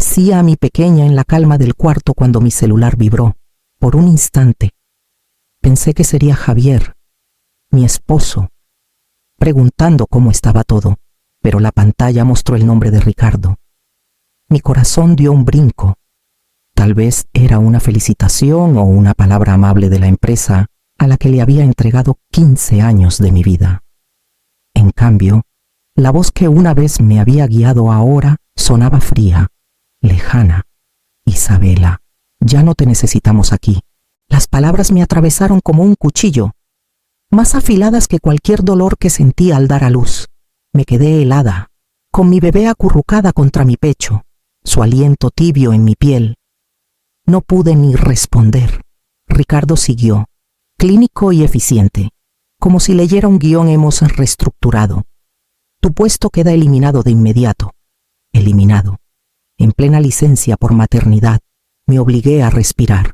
mecía a mi pequeña en la calma del cuarto cuando mi celular vibró. Por un instante, pensé que sería Javier, mi esposo, preguntando cómo estaba todo, pero la pantalla mostró el nombre de Ricardo. Mi corazón dio un brinco. Tal vez era una felicitación o una palabra amable de la empresa a la que le había entregado 15 años de mi vida. En cambio, la voz que una vez me había guiado ahora sonaba fría, lejana. Isabela, ya no te necesitamos aquí. Las palabras me atravesaron como un cuchillo, más afiladas que cualquier dolor que sentí al dar a luz. Me quedé helada, con mi bebé acurrucada contra mi pecho, su aliento tibio en mi piel. No pude ni responder. Ricardo siguió, clínico y eficiente, como si leyera un guión hemos reestructurado. Tu puesto queda eliminado de inmediato. Eliminado. En plena licencia por maternidad, me obligué a respirar,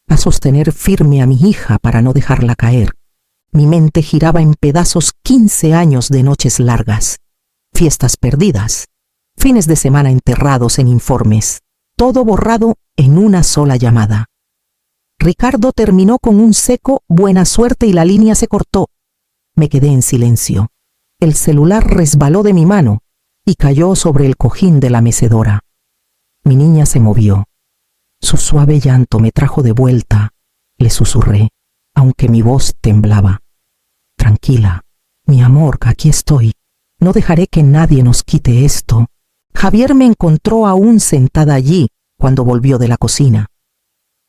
a sostener firme a mi hija para no dejarla caer. Mi mente giraba en pedazos 15 años de noches largas, fiestas perdidas, fines de semana enterrados en informes, todo borrado en una sola llamada. Ricardo terminó con un seco buena suerte y la línea se cortó. Me quedé en silencio. El celular resbaló de mi mano y cayó sobre el cojín de la mecedora. Mi niña se movió. Su suave llanto me trajo de vuelta. Le susurré, aunque mi voz temblaba. Tranquila, mi amor, aquí estoy. No dejaré que nadie nos quite esto. Javier me encontró aún sentada allí cuando volvió de la cocina.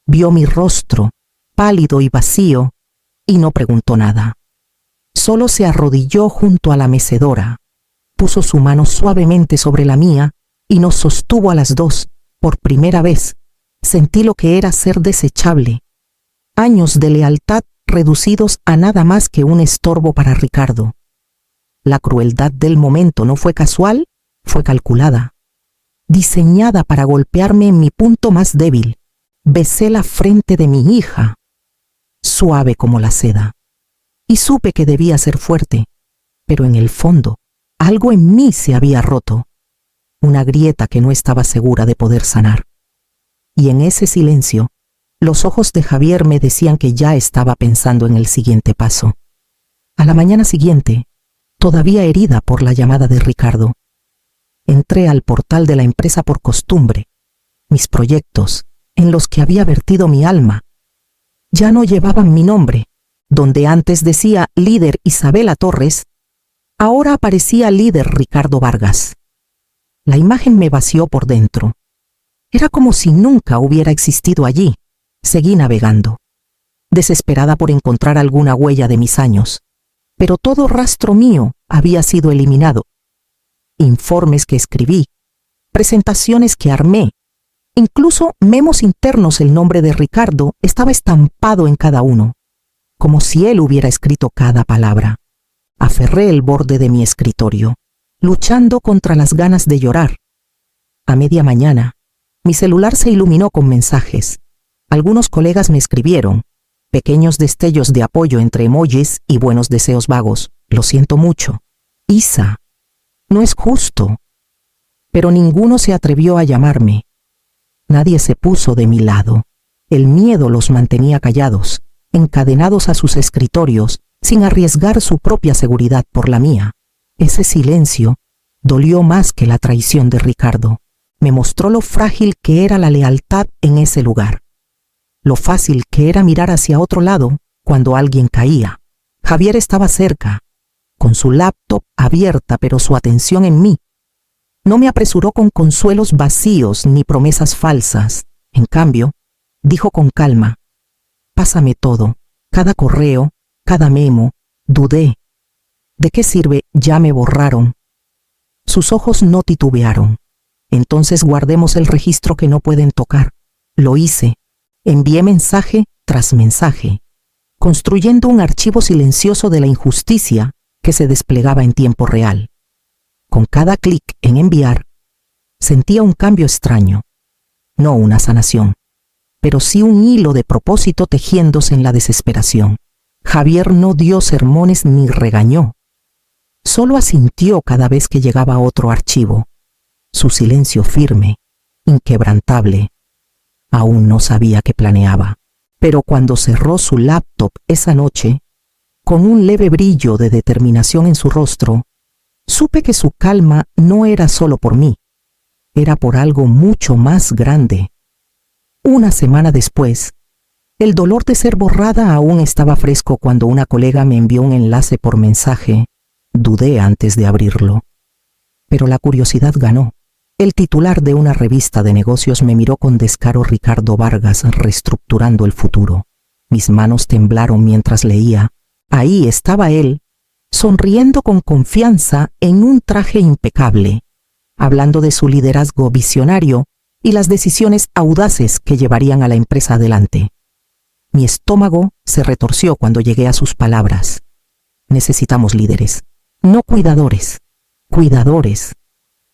Vio mi rostro, pálido y vacío, y no preguntó nada. Solo se arrodilló junto a la mecedora, puso su mano suavemente sobre la mía y nos sostuvo a las dos. Por primera vez, sentí lo que era ser desechable. Años de lealtad reducidos a nada más que un estorbo para Ricardo. La crueldad del momento no fue casual, fue calculada, diseñada para golpearme en mi punto más débil. Besé la frente de mi hija, suave como la seda, y supe que debía ser fuerte, pero en el fondo, algo en mí se había roto, una grieta que no estaba segura de poder sanar. Y en ese silencio, los ojos de Javier me decían que ya estaba pensando en el siguiente paso. A la mañana siguiente, todavía herida por la llamada de Ricardo, entré al portal de la empresa por costumbre. Mis proyectos, en los que había vertido mi alma, ya no llevaban mi nombre. Donde antes decía líder Isabela Torres, ahora aparecía líder Ricardo Vargas. La imagen me vació por dentro. Era como si nunca hubiera existido allí. Seguí navegando, desesperada por encontrar alguna huella de mis años. Pero todo rastro mío había sido eliminado. Informes que escribí, presentaciones que armé, incluso memos internos, el nombre de Ricardo estaba estampado en cada uno, como si él hubiera escrito cada palabra. Aferré el borde de mi escritorio, luchando contra las ganas de llorar. A media mañana, mi celular se iluminó con mensajes. Algunos colegas me escribieron, pequeños destellos de apoyo entre emojis y buenos deseos vagos. Lo siento mucho. Isa, no es justo. Pero ninguno se atrevió a llamarme. Nadie se puso de mi lado. El miedo los mantenía callados, encadenados a sus escritorios, sin arriesgar su propia seguridad por la mía. Ese silencio dolió más que la traición de Ricardo. Me mostró lo frágil que era la lealtad en ese lugar. Lo fácil que era mirar hacia otro lado cuando alguien caía. Javier estaba cerca, con su laptop abierta, pero su atención en mí. No me apresuró con consuelos vacíos ni promesas falsas. En cambio, dijo con calma, pásame todo, cada correo, cada memo. Dudé. ¿De qué sirve? Ya me borraron. Sus ojos no titubearon. Entonces guardemos el registro que no pueden tocar. Lo hice. Envié mensaje tras mensaje, construyendo un archivo silencioso de la injusticia que se desplegaba en tiempo real. Con cada clic en enviar, sentía un cambio extraño. No una sanación, pero sí un hilo de propósito tejiéndose en la desesperación. Javier no dio sermones ni regañó. Solo asintió cada vez que llegaba otro archivo. Su silencio firme, inquebrantable. Aún no sabía qué planeaba, pero cuando cerró su laptop esa noche, con un leve brillo de determinación en su rostro, supe que su calma no era solo por mí, era por algo mucho más grande. Una semana después, el dolor de ser borrada aún estaba fresco cuando una colega me envió un enlace por mensaje. Dudé antes de abrirlo, pero la curiosidad ganó. El titular de una revista de negocios me miró con descaro: Ricardo Vargas reestructurando el futuro. Mis manos temblaron mientras leía. Ahí estaba él, sonriendo con confianza en un traje impecable, hablando de su liderazgo visionario y las decisiones audaces que llevarían a la empresa adelante. Mi estómago se retorció cuando llegué a sus palabras. Necesitamos líderes, no cuidadores. Cuidadores.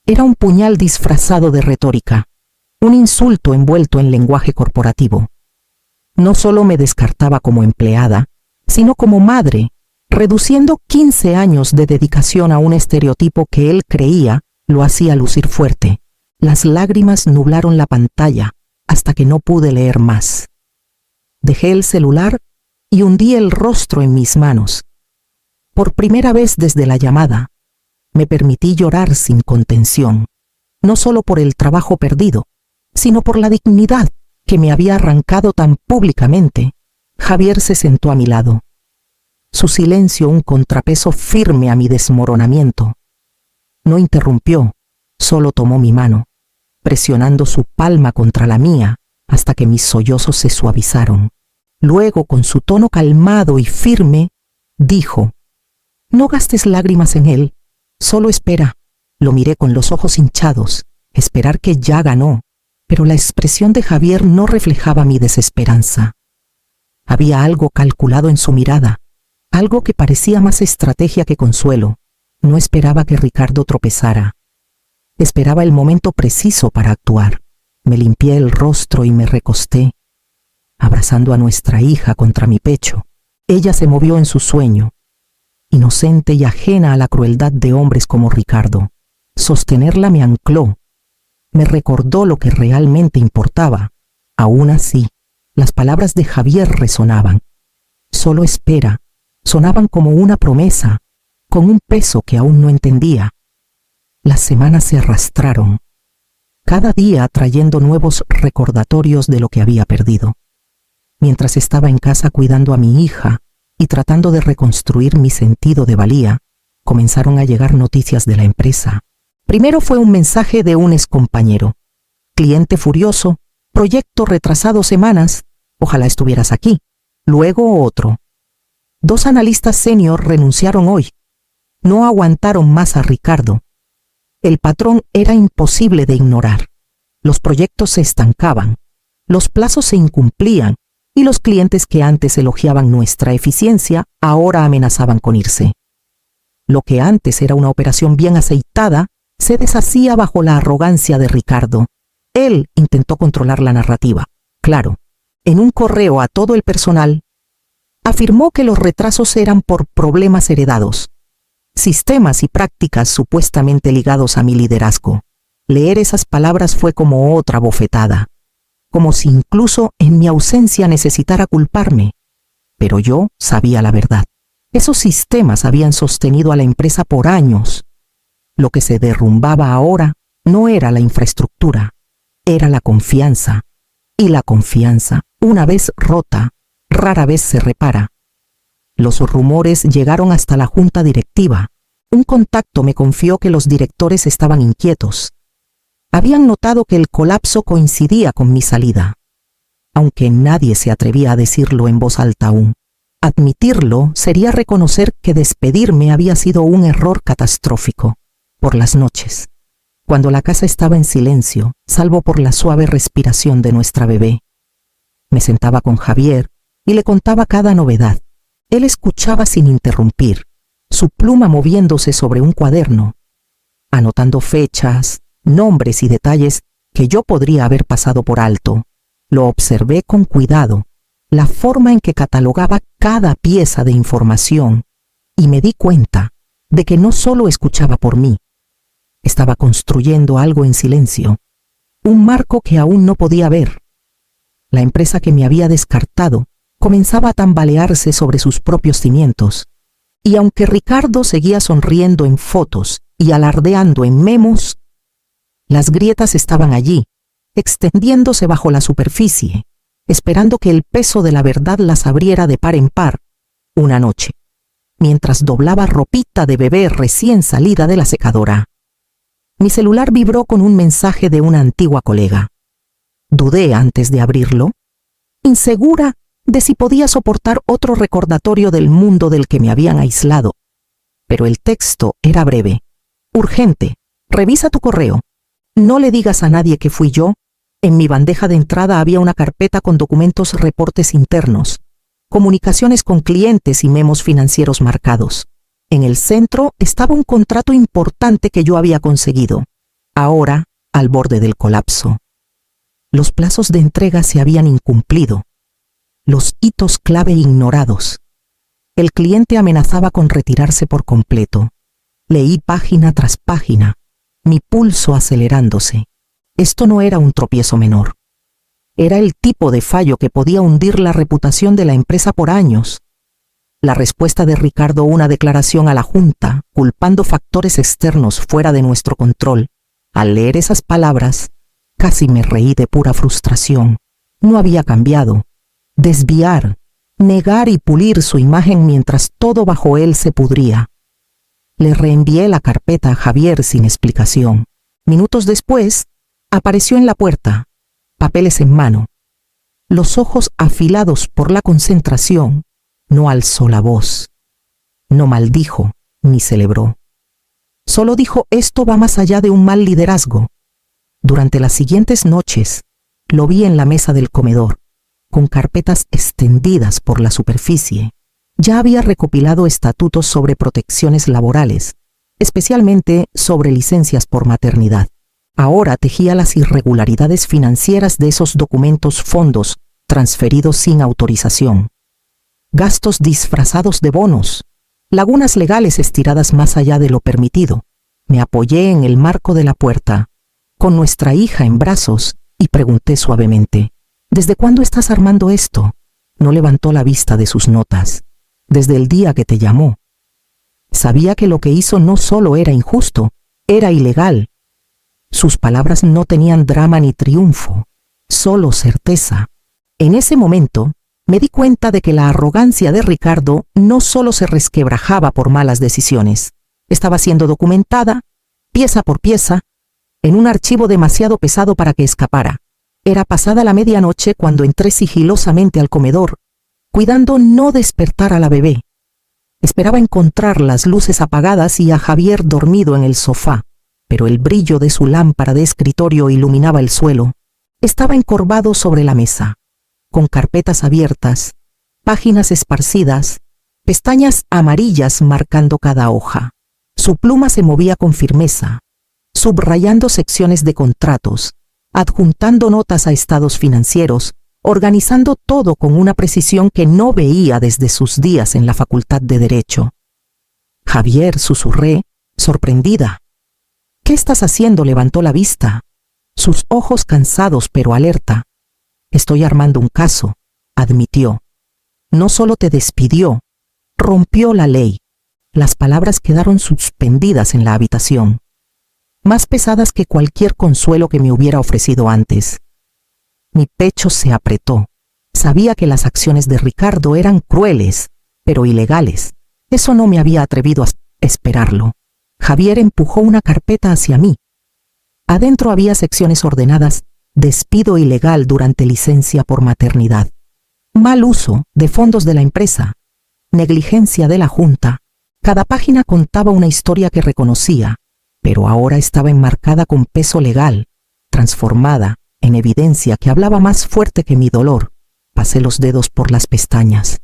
Era un puñal disfrazado de retórica, un insulto envuelto en lenguaje corporativo. No solo me descartaba como empleada, sino como madre, reduciendo 15 años de dedicación a un estereotipo que él creía lo hacía lucir fuerte. Las lágrimas nublaron la pantalla hasta que no pude leer más. Dejé el celular y hundí el rostro en mis manos. Por primera vez desde la llamada, me permití llorar sin contención, no solo por el trabajo perdido, sino por la dignidad que me había arrancado tan públicamente. Javier se sentó a mi lado. Su silencio un contrapeso firme a mi desmoronamiento. No interrumpió, solo tomó mi mano, presionando su palma contra la mía hasta que mis sollozos se suavizaron. Luego, con su tono calmado y firme, dijo: «No gastes lágrimas en él, solo espera». Lo miré con los ojos hinchados, esperar que ya ganó, pero la expresión de Javier no reflejaba mi desesperanza. Había algo calculado en su mirada, algo que parecía más estrategia que consuelo. No esperaba que Ricardo tropezara. Esperaba el momento preciso para actuar. Me limpié el rostro y me recosté, abrazando a nuestra hija contra mi pecho. Ella se movió en su sueño, inocente y ajena a la crueldad de hombres como Ricardo. Sostenerla me ancló, me recordó lo que realmente importaba. Aún así, las palabras de Javier resonaban. Solo espera, sonaban como una promesa, con un peso que aún no entendía. Las semanas se arrastraron, cada día trayendo nuevos recordatorios de lo que había perdido. Mientras estaba en casa cuidando a mi hija y tratando de reconstruir mi sentido de valía, comenzaron a llegar noticias de la empresa. Primero fue un mensaje de un excompañero: «Cliente furioso, proyecto retrasado semanas, ojalá estuvieras aquí». Luego otro: «2 analistas senior renunciaron hoy. No aguantaron más a Ricardo». El patrón era imposible de ignorar. Los proyectos se estancaban, los plazos se incumplían y los clientes que antes elogiaban nuestra eficiencia ahora amenazaban con irse. Lo que antes era una operación bien aceitada se deshacía bajo la arrogancia de Ricardo. Él intentó controlar la narrativa. Claro, en un correo a todo el personal, afirmó que los retrasos eran por problemas heredados, sistemas y prácticas supuestamente ligados a mi liderazgo. Leer esas palabras fue como otra bofetada, como si incluso en mi ausencia necesitara culparme. Pero yo sabía la verdad. Esos sistemas habían sostenido a la empresa por años. Lo que se derrumbaba ahora no era la infraestructura, era la confianza. Y la confianza, una vez rota, rara vez se repara. Los rumores llegaron hasta la junta directiva. Un contacto me confió que los directores estaban inquietos. Habían notado que el colapso coincidía con mi salida, aunque nadie se atrevía a decirlo en voz alta aún. Admitirlo sería reconocer que despedirme había sido un error catastrófico. Por las noches, cuando la casa estaba en silencio, salvo por la suave respiración de nuestra bebé, me sentaba con Javier y le contaba cada novedad. Él escuchaba sin interrumpir, su pluma moviéndose sobre un cuaderno, anotando fechas, nombres y detalles que yo podría haber pasado por alto. Lo observé con cuidado, la forma en que catalogaba cada pieza de información, y me di cuenta de que no solo escuchaba por mí, estaba construyendo algo en silencio, un marco que aún no podía ver. La empresa que me había descartado comenzaba a tambalearse sobre sus propios cimientos, y aunque Ricardo seguía sonriendo en fotos y alardeando en memos, las grietas estaban allí, extendiéndose bajo la superficie, esperando que el peso de la verdad las abriera de par en par una noche, mientras doblaba ropita de bebé recién salida de la secadora. Mi celular vibró con un mensaje de una antigua colega. Dudé antes de abrirlo, insegura de si podía soportar otro recordatorio del mundo del que me habían aislado. Pero el texto era breve. Urgente, revisa tu correo. No le digas a nadie que fui yo. En mi bandeja de entrada había una carpeta con documentos, reportes internos, comunicaciones con clientes y memos financieros marcados. En el centro estaba un contrato importante que yo había conseguido, ahora al borde del colapso. Los plazos de entrega se habían incumplido, los hitos clave ignorados. El cliente amenazaba con retirarse por completo. Leí página tras página, mi pulso acelerándose. Esto no era un tropiezo menor. Era el tipo de fallo que podía hundir la reputación de la empresa por años. La respuesta de Ricardo, una declaración a la Junta, culpando factores externos fuera de nuestro control. Al leer esas palabras, casi me reí de pura frustración. No había cambiado. Desviar, negar y pulir su imagen mientras todo bajo él se pudría. Le reenvié la carpeta a Javier sin explicación. Minutos después, apareció en la puerta, papeles en mano. Los ojos afilados por la concentración, no alzó la voz. No maldijo ni celebró. Solo dijo: esto va más allá de un mal liderazgo. Durante las siguientes noches, lo vi en la mesa del comedor, con carpetas extendidas por la superficie. Ya había recopilado estatutos sobre protecciones laborales, especialmente sobre licencias por maternidad. Ahora tejía las irregularidades financieras de esos documentos, fondos transferidos sin autorización, gastos disfrazados de bonos, lagunas legales estiradas más allá de lo permitido. Me apoyé en el marco de la puerta, con nuestra hija en brazos, y pregunté suavemente: ¿desde cuándo estás armando esto? No levantó la vista de sus notas. Desde el día que te llamó. Sabía que lo que hizo no solo era injusto, era ilegal. Sus palabras no tenían drama ni triunfo, solo certeza. En ese momento, me di cuenta de que la arrogancia de Ricardo no solo se resquebrajaba por malas decisiones, estaba siendo documentada, pieza por pieza, en un archivo demasiado pesado para que escapara. Era pasada la medianoche cuando entré sigilosamente al comedor, cuidando no despertar a la bebé. Esperaba encontrar las luces apagadas y a Javier dormido en el sofá, pero el brillo de su lámpara de escritorio iluminaba el suelo. Estaba encorvado sobre la mesa, con carpetas abiertas, páginas esparcidas, pestañas amarillas marcando cada hoja. Su pluma se movía con firmeza, subrayando secciones de contratos, adjuntando notas a estados financieros, organizando todo con una precisión que no veía desde sus días en la Facultad de Derecho. Javier, susurré, sorprendida. ¿Qué estás haciendo? Levantó la vista, sus ojos cansados pero alerta. Estoy armando un caso, admitió. No solo te despidió, rompió la ley. Las palabras quedaron suspendidas en la habitación, más pesadas que cualquier consuelo que me hubiera ofrecido antes. Mi pecho se apretó. Sabía que las acciones de Ricardo eran crueles, pero ilegales. Eso no me había atrevido a esperarlo. Javier empujó una carpeta hacia mí. Adentro había secciones ordenadas: despido ilegal durante licencia por maternidad, mal uso de fondos de la empresa, negligencia de la Junta. Cada página contaba una historia que reconocía, pero ahora estaba enmarcada con peso legal, transformada en evidencia que hablaba más fuerte que mi dolor. Pasé los dedos por las pestañas,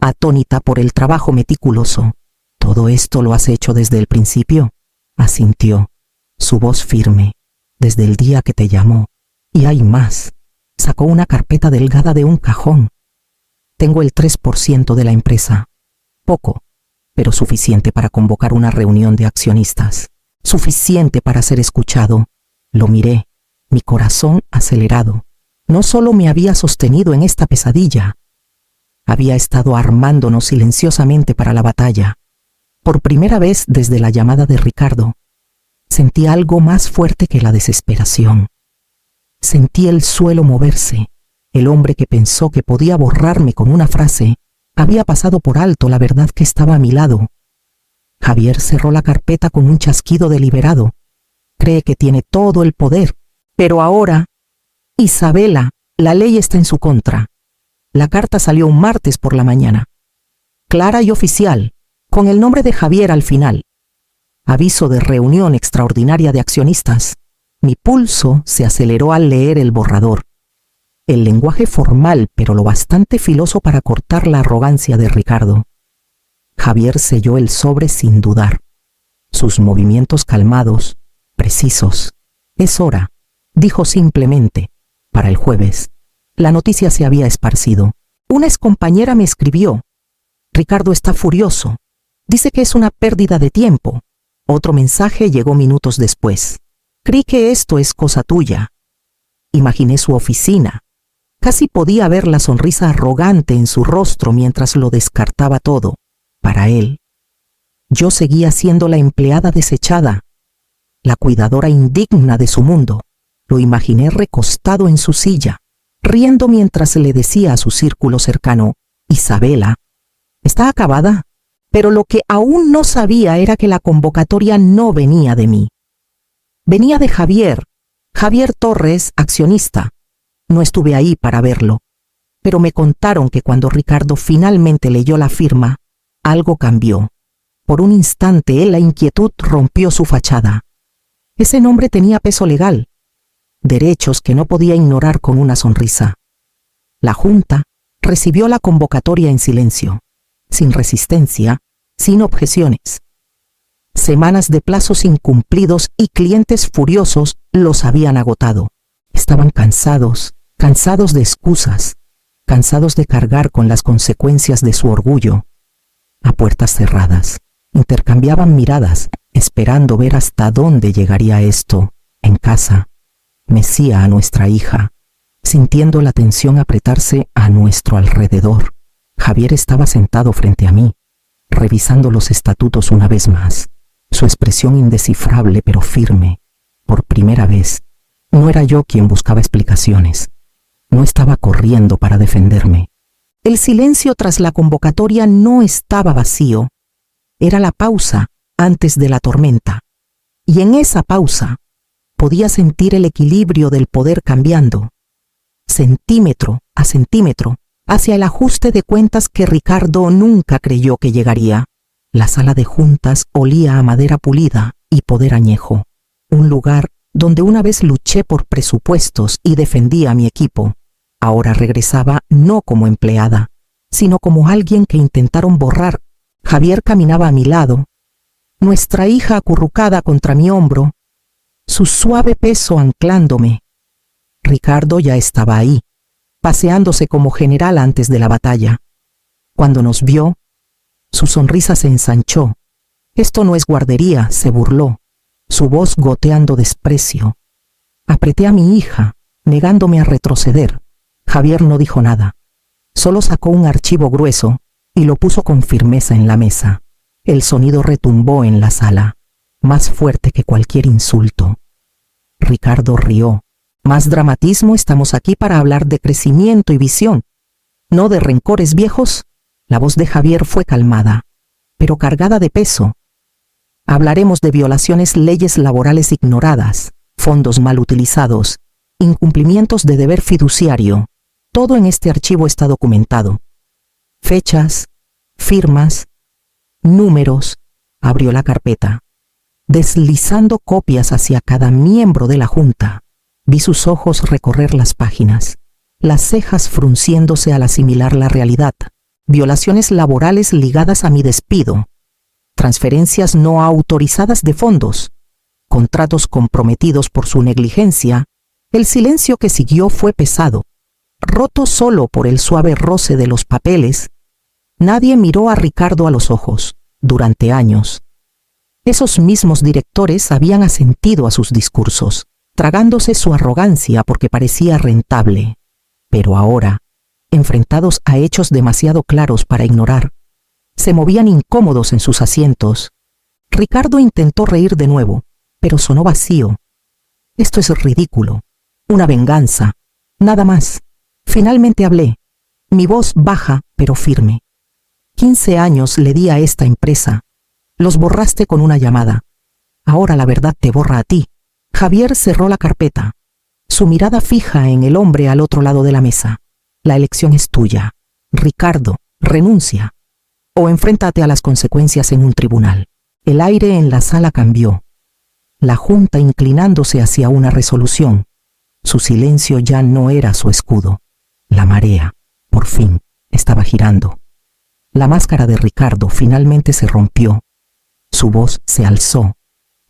atónita por el trabajo meticuloso. ¿Todo esto lo has hecho desde el principio?, asintió, su voz firme. Desde el día que te llamó. Y hay más. Sacó una carpeta delgada de un cajón. Tengo el 3% de la empresa. Poco, pero suficiente para convocar una reunión de accionistas. Suficiente para ser escuchado. Lo miré. mi corazón acelerado. No solo me había sostenido en esta pesadilla, había estado armándonos silenciosamente para la batalla. Por primera vez desde la llamada de Ricardo, sentí algo más fuerte que la desesperación. Sentí el suelo moverse. El hombre que pensó que podía borrarme con una frase había pasado por alto la verdad que estaba a mi lado. Javier cerró la carpeta con un chasquido deliberado. Cree que tiene todo el poder, pero ahora, Isabela, la ley está en su contra. La carta salió un martes por la mañana, clara y oficial, con el nombre de Javier al final. Aviso de reunión extraordinaria de accionistas. Mi pulso se aceleró al leer el borrador. El lenguaje formal, pero lo bastante filoso para cortar la arrogancia de Ricardo. Javier selló el sobre sin dudar. Sus movimientos calmados, precisos. Es hora, dijo simplemente, para el jueves. La noticia se había esparcido. Una excompañera me escribió. Ricardo está furioso. Dice que es una pérdida de tiempo. Otro mensaje llegó minutos después. Creí que esto es cosa tuya. Imaginé su oficina. Casi podía ver la sonrisa arrogante en su rostro mientras lo descartaba todo. Para él. Yo seguía siendo la empleada desechada, la cuidadora indigna de su mundo. Lo imaginé recostado en su silla, riendo mientras le decía a su círculo cercano, Isabela, ¿está acabada? Pero lo que aún no sabía era que la convocatoria no venía de mí. Venía de Javier Torres, accionista. No estuve ahí para verlo, pero me contaron que cuando Ricardo finalmente leyó la firma, algo cambió. Por un instante la inquietud rompió su fachada. Ese nombre tenía peso legal, derechos que no podía ignorar con una sonrisa. La Junta recibió la convocatoria en silencio, sin resistencia, sin objeciones. Semanas de plazos incumplidos y clientes furiosos los habían agotado. Estaban cansados de excusas, cansados de cargar con las consecuencias de su orgullo. A puertas cerradas, intercambiaban miradas, esperando ver hasta dónde llegaría esto. En casa, mecía a nuestra hija, sintiendo la tensión apretarse a nuestro alrededor. Javier estaba sentado frente a mí, revisando los estatutos una vez más. Su expresión indescifrable pero firme. Por primera vez, no era yo quien buscaba explicaciones. No estaba corriendo para defenderme. El silencio tras la convocatoria no estaba vacío. Era la pausa antes de la tormenta. Y en esa pausa podía sentir el equilibrio del poder cambiando, centímetro a centímetro, hacia el ajuste de cuentas que Ricardo nunca creyó que llegaría. La sala de juntas olía a madera pulida y poder añejo. Un lugar donde una vez luché por presupuestos y defendía a mi equipo. Ahora regresaba no como empleada, sino como alguien que intentaron borrar. Javier caminaba a mi lado, nuestra hija acurrucada contra mi hombro, su suave peso anclándome. Ricardo ya estaba ahí, paseándose como general antes de la batalla. Cuando nos vio, su sonrisa se ensanchó. Esto no es guardería, se burló, su voz goteando desprecio. Apreté a mi hija, negándome a retroceder. Javier no dijo nada. Solo sacó un archivo grueso y lo puso con firmeza en la mesa. El sonido retumbó en la sala, más fuerte que cualquier insulto. Ricardo rió. Más dramatismo, estamos aquí para hablar de crecimiento y visión, no de rencores viejos. La voz de Javier fue calmada, pero cargada de peso. Hablaremos de violaciones, leyes laborales ignoradas, fondos mal utilizados, incumplimientos de deber fiduciario. Todo en este archivo está documentado. Fechas, firmas, números. Abrió la carpeta, deslizando copias hacia cada miembro de la Junta. Vi sus ojos recorrer las páginas, las cejas frunciéndose al asimilar la realidad. Violaciones laborales ligadas a mi despido, transferencias no autorizadas de fondos, contratos comprometidos por su negligencia. El silencio que siguió fue pesado, roto solo por el suave roce de los papeles. Nadie miró a Ricardo a los ojos. Durante años, esos mismos directores habían asentido a sus discursos. tragándose su arrogancia porque parecía rentable. Pero ahora, enfrentados a hechos demasiado claros para ignorar, se movían incómodos en sus asientos. Ricardo intentó reír de nuevo, pero sonó vacío. Esto es ridículo. Una venganza. Nada más. Finalmente hablé. Mi voz baja, pero firme. 15 años le di a esta empresa. Los borraste con una llamada. Ahora la verdad te borra a ti. Javier cerró la carpeta, su mirada fija en el hombre al otro lado de la mesa. La elección es tuya. Ricardo, renuncia. O enfréntate a las consecuencias en un tribunal. El aire en la sala cambió. La junta inclinándose hacia una resolución. Su silencio ya no era su escudo. La marea, por fin, estaba girando. La máscara de Ricardo finalmente se rompió. Su voz se alzó,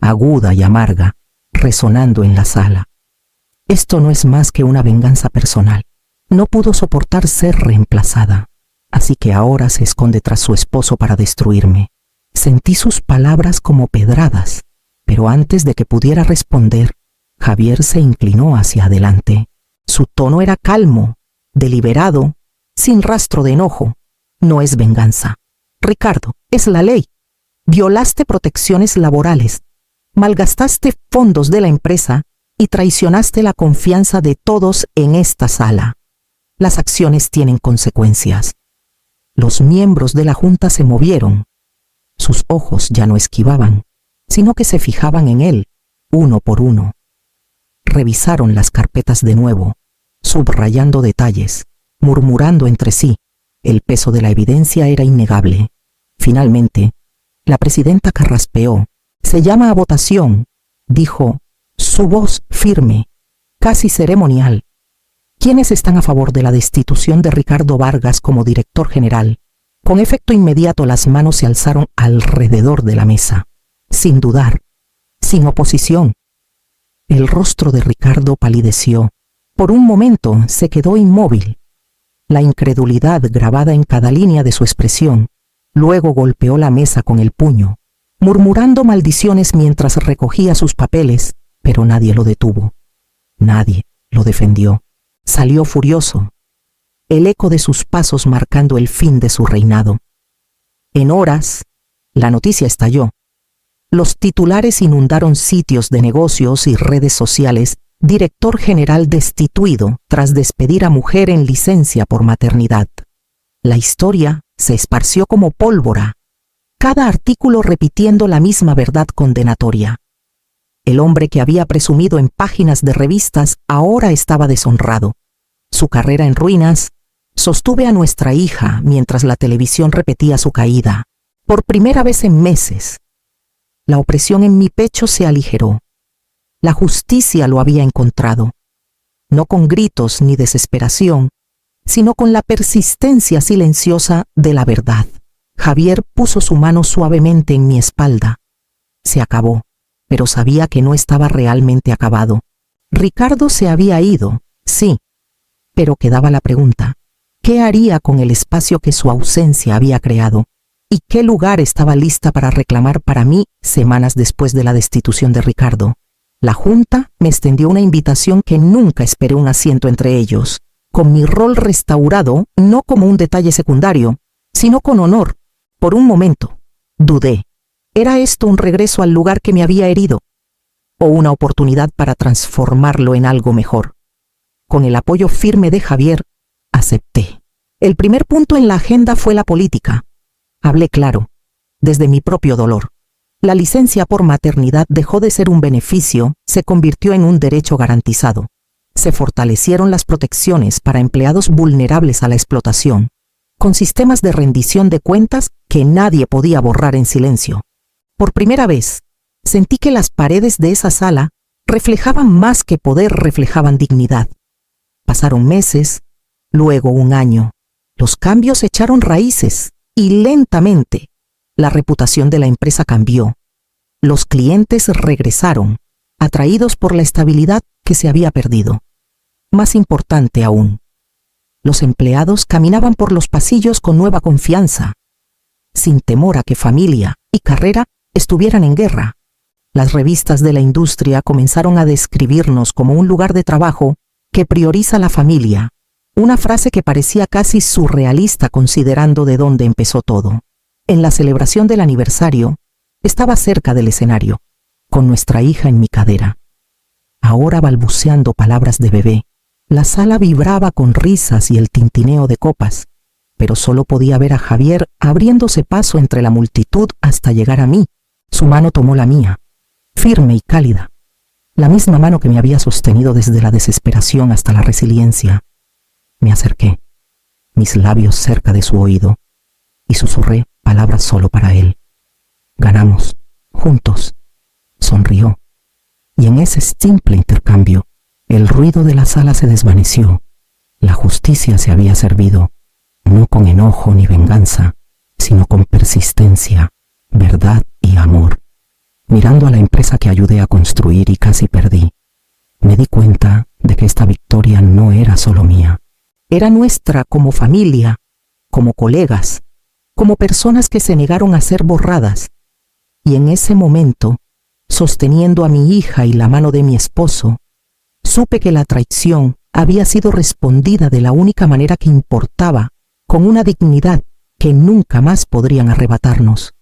aguda y amarga, resonando en la sala. Esto no es más que una venganza personal. No pudo soportar ser reemplazada, así que ahora se esconde tras su esposo para destruirme. Sentí sus palabras como pedradas, pero antes de que pudiera responder, Javier se inclinó hacia adelante. Su tono era calmo, deliberado, sin rastro de enojo. No es venganza. Ricardo, es la ley. Violaste protecciones laborales, malgastaste fondos de la empresa y traicionaste la confianza de todos en esta sala. Las acciones tienen consecuencias. Los miembros de la junta se movieron. Sus ojos ya no esquivaban, sino que se fijaban en él, uno por uno. Revisaron las carpetas de nuevo, subrayando detalles, murmurando entre sí. El peso de la evidencia era innegable. Finalmente, la presidenta carraspeó. Se llama a votación, dijo, su voz firme, casi ceremonial. ¿Quiénes están a favor de la destitución de Ricardo Vargas como director general? Con efecto inmediato las manos se alzaron alrededor de la mesa, sin dudar, sin oposición. El rostro de Ricardo palideció. Por un momento se quedó inmóvil, la incredulidad grabada en cada línea de su expresión. Luego golpeó la mesa con el puño, murmurando maldiciones mientras recogía sus papeles, pero nadie lo detuvo. Nadie lo defendió. Salió furioso, el eco de sus pasos marcando el fin de su reinado. En horas, la noticia estalló. Los titulares inundaron sitios de negocios y redes sociales. Director general destituido tras despedir a mujer en licencia por maternidad. La historia se esparció como pólvora, cada artículo repitiendo la misma verdad condenatoria. El hombre que había presumido en páginas de revistas ahora estaba deshonrado. Su carrera en ruinas. Sostuve a nuestra hija mientras la televisión repetía su caída. Por primera vez en meses. La opresión en mi pecho se aligeró. La justicia lo había encontrado, no con gritos ni desesperación, sino con la persistencia silenciosa de la verdad. Javier puso su mano suavemente en mi espalda. Se acabó, pero sabía que no estaba realmente acabado. Ricardo se había ido, sí, pero quedaba la pregunta, ¿qué haría con el espacio que su ausencia había creado? ¿Y qué lugar estaba lista para reclamar para mí semanas después de la destitución de Ricardo? La junta me extendió una invitación que nunca esperé un asiento entre ellos, con mi rol restaurado no como un detalle secundario, sino con honor. Por un momento, dudé. ¿Era esto un regreso al lugar que me había herido? ¿O una oportunidad para transformarlo en algo mejor? Con el apoyo firme de Javier, acepté. El primer punto en la agenda fue la política. Hablé claro, desde mi propio dolor. La licencia por maternidad dejó de ser un beneficio, se convirtió en un derecho garantizado. Se fortalecieron las protecciones para empleados vulnerables a la explotación, con sistemas de rendición de cuentas que nadie podía borrar en silencio. Por primera vez, sentí que las paredes de esa sala reflejaban más que poder, reflejaban dignidad. Pasaron meses, luego un año. Los cambios echaron raíces y lentamente la reputación de la empresa cambió. Los clientes regresaron, atraídos por la estabilidad que se había perdido. Más importante aún, los empleados caminaban por los pasillos con nueva confianza, sin temor a que familia y carrera estuvieran en guerra. Las revistas de la industria comenzaron a describirnos como un lugar de trabajo que prioriza la familia, una frase que parecía casi surrealista considerando de dónde empezó todo. En la celebración del aniversario, estaba cerca del escenario, con nuestra hija en mi cadera, ahora balbuceando palabras de bebé. La sala vibraba con risas y el tintineo de copas, pero solo podía ver a Javier abriéndose paso entre la multitud hasta llegar a mí. Su mano tomó la mía, firme y cálida, la misma mano que me había sostenido desde la desesperación hasta la resiliencia. Me acerqué, mis labios cerca de su oído, y susurré palabras solo para él. Ganamos, juntos. Sonrió, y en ese simple intercambio, el ruido de la sala se desvaneció. La justicia se había servido, no con enojo ni venganza, sino con persistencia, verdad y amor. Mirando a la empresa que ayudé a construir y casi perdí, me di cuenta de que esta victoria no era solo mía. Era nuestra como familia, como colegas, como personas que se negaron a ser borradas. Y en ese momento, sosteniendo a mi hija y la mano de mi esposo, supe que la traición había sido respondida de la única manera que importaba, con una dignidad que nunca más podrían arrebatarnos.